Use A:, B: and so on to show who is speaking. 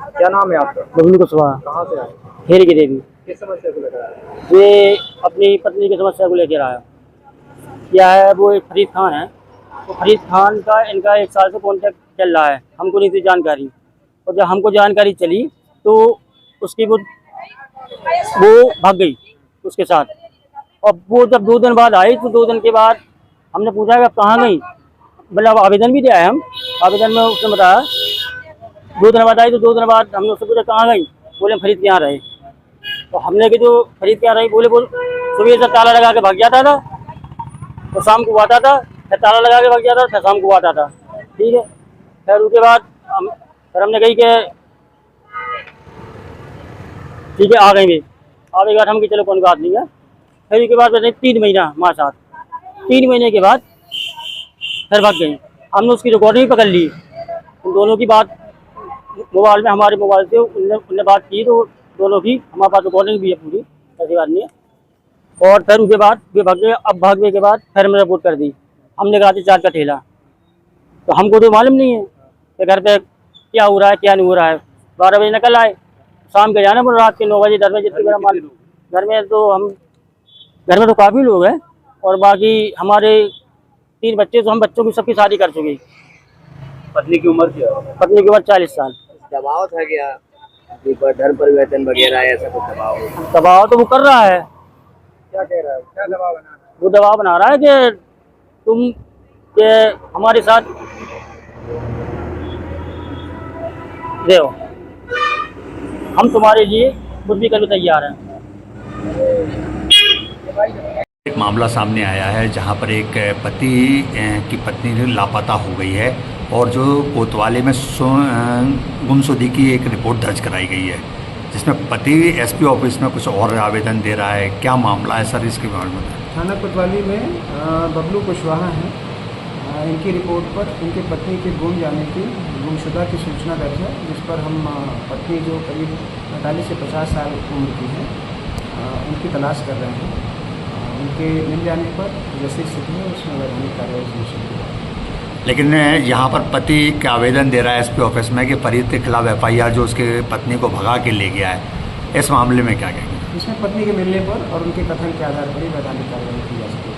A: क्या नाम है आपका?
B: बबलू कुशवाहा।
A: कहाँ से आए?
B: हेरी की देवी।
A: किस समस्या को लेकर आए?
B: ये अपनी पत्नी की समस्या को लेकर आया। क्या है, वो एक फरीद खान है। तो फरीद खान का इनका 1 साल से कॉन्टैक्ट चल रहा है, हमको नहीं थी जानकारी। और जब हमको जानकारी चली तो उसकी वो भाग गई उसके साथ। और वो जब 2 दिन बाद आई तो 2 दिन के बाद हमने पूछा कि अब कहाँ गई। मतलब आवेदन भी दिया है हम। आवेदन में उसने बताया 2 दिन बाद आई, तो 2 दिन बाद हमने उससे पूछा कहाँ गई। बोले फरीद के यहाँ रहे। तो हमने कि जो फरीद के यहाँ रही, बोले बोल सुबह से ताला लगा के भाग जाता था, तो शाम को आता था, फिर ताला लगा के भाग जाता था, फिर शाम को आता था। ठीक है। फिर उसके बाद फिर हमने कही कि ठीक है आ गए वे। आने के बाद हम कि चलो कोई बात नहीं है। फिर उसके बाद वैसे 3 महीना हमारे साथ, 3 महीने के बाद फिर भाग गई। हमने उसकी रिकॉर्डिंग भी पकड़ ली, उन दोनों की बात मोबाइल में, हमारे मोबाइल से उनने बात की, तो दोनों की हमारे पास रिकॉर्डिंग भी है पूरी, ऐसी बात नहीं है। और फिर उसके बाद वे भाग गए। अब भागने के बाद फिर हमने रिपोर्ट कर दी। हमने कहा चार का ठेला, तो हमको तो मालूम नहीं है कि घर पे क्या हो रहा है क्या नहीं हो रहा है। 12 बजे निकल आए, शाम के जाना बोले रात के 9 बजे 10 बजे जितनी बड़ा माल। घर में तो काफ़ी लोग हैं, और बाकी हमारे 3 बच्चे, तो हम बच्चों की सबकी शादी कर चुके।
A: पत्नी की उम्र क्या है?
B: पत्नी की उम्र 40 साल।
A: दबाव था क्या? धर्म परिवर्तन वगैरह ऐसा कुछ दबाव?
B: दबाव तो वो कर रहा है।
A: क्या कह रहा है? क्या दबाव बना रहा है?
B: वो दबाव बना रहा है कि तुम के हमारे साथ रहो, हम तुम्हारे लिए कुछ भी करने तैयार हैं।
C: एक मामला सामने आया है जहां पर एक पति की पत्नी लापता हो गई है, और जो कोतवाली में गुमशुदगी की एक रिपोर्ट दर्ज कराई गई है, जिसमें पति एसपी ऑफिस में कुछ और आवेदन दे रहा है। क्या मामला है सर, इसके बारे में?
D: थाना कोतवाली में बबलू कुशवाहा हैं। इनकी रिपोर्ट पर इनकी पत्नी के गुम जाने की, गुमशुदा की सूचना दर्ज है, जिस पर हम पत्नी जो करीब 45 से 50 साल उम्र की है, उनकी तलाश कर रहे हैं। उनके मिल जाने पर जैसी स्थिति है उसमें वैधानिक कार्रवाई सुनिश्चित की।
C: लेकिन यहाँ पर पति का आवेदन दे रहा है एसपी ऑफिस में कि फरीद के खिलाफ FIR जो उसके पत्नी को भगा के ले गया है, इस मामले में क्या कहेंगे?
D: इसमें पत्नी के मिलने पर और उनके कथन के आधार पर ही वैधानिक कार्रवाई की जा सकती है।